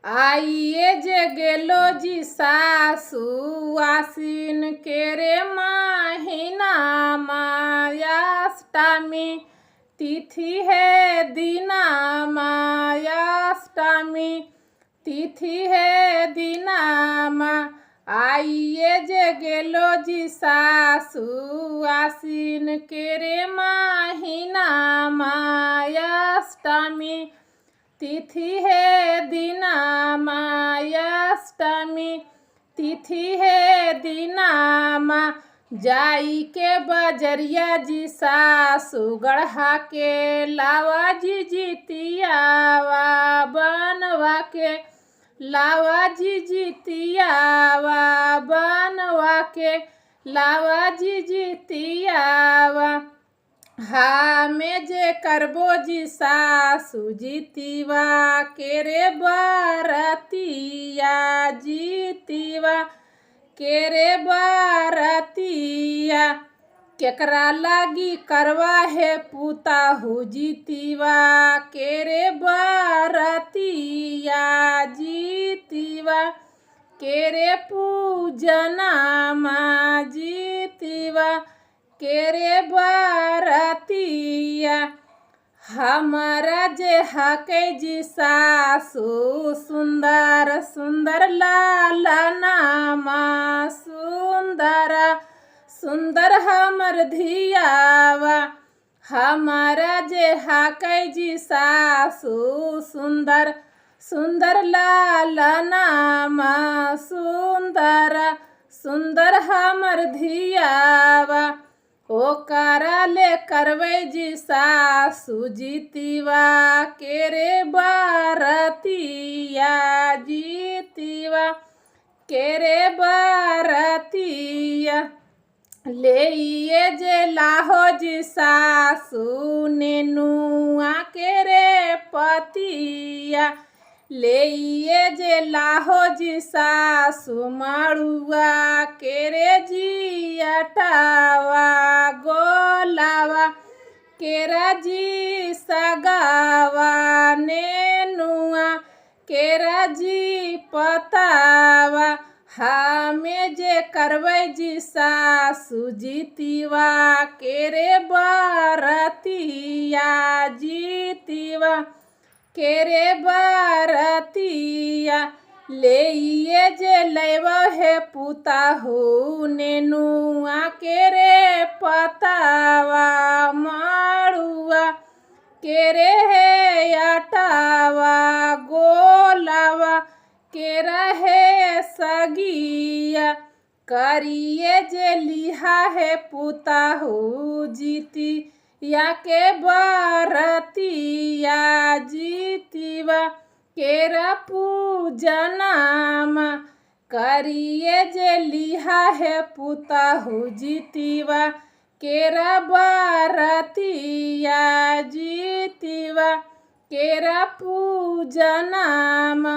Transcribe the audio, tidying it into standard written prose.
आइए जे गेलो जी सासु आसिन के रे महीना मायाष्टमी तिथि है दीना मायाष्टमी तिथि है दीनामा। आइए जे गेलो जी सासु आसिन के रे महीना मायाष्टमी तिथि है दीना मायाष्टमी तिथि है दीनामा। जाई के बजरिया जी सासु गढ़ा के लावा जी जितियावा बनवा के लावा जी जितियावा बनवा के लावा जी जितियावा। हमें जे करबो जी सासु जितिवा के रे बरतिया जितिवा के रे बरतिया केकरा लागी करवा है पुताहु जितिवा के रे बरतिया जितिवा के रे पूजना माँ जितिवा के रे बरतिया। हमारा जे हकै जी सासु सुंदर सुंदर लालनामा सुंदर सुंदर हमर धियावा। हमारा जे हकै जी सासु सुंदर सुंदर लालनामा सुंदर सुंदर हमर धियावा। ओकरा ले करबै जी सासु जितिवा के रे बरतिया जितिवा के रे बरतिया। लेइए जे लाहो जी सासु नेनुआ के रे पतिया लेइए जे लाहो जी सासु मड़ुआ के रे जियटावा गोलावा केरा जी सगावा नेनुआ केरा जी पतावा। हमें जे करबै जी सासु जितिवा के रे बरतिया जितिवा के रे बरतिया। लेइए जे लैबो है पुताहु नेनुआ के रे पतावा मड़ुआ के रे है अटावा गोलावा के रहे सगिया। करिए जे लिहा है पुताहु जितिया के बरतिया जितिवा केरा पूजनामा। करिए जे लिहा है पुताहु जितिवा केरा बरतिया जितिवा केरा पूजनामा।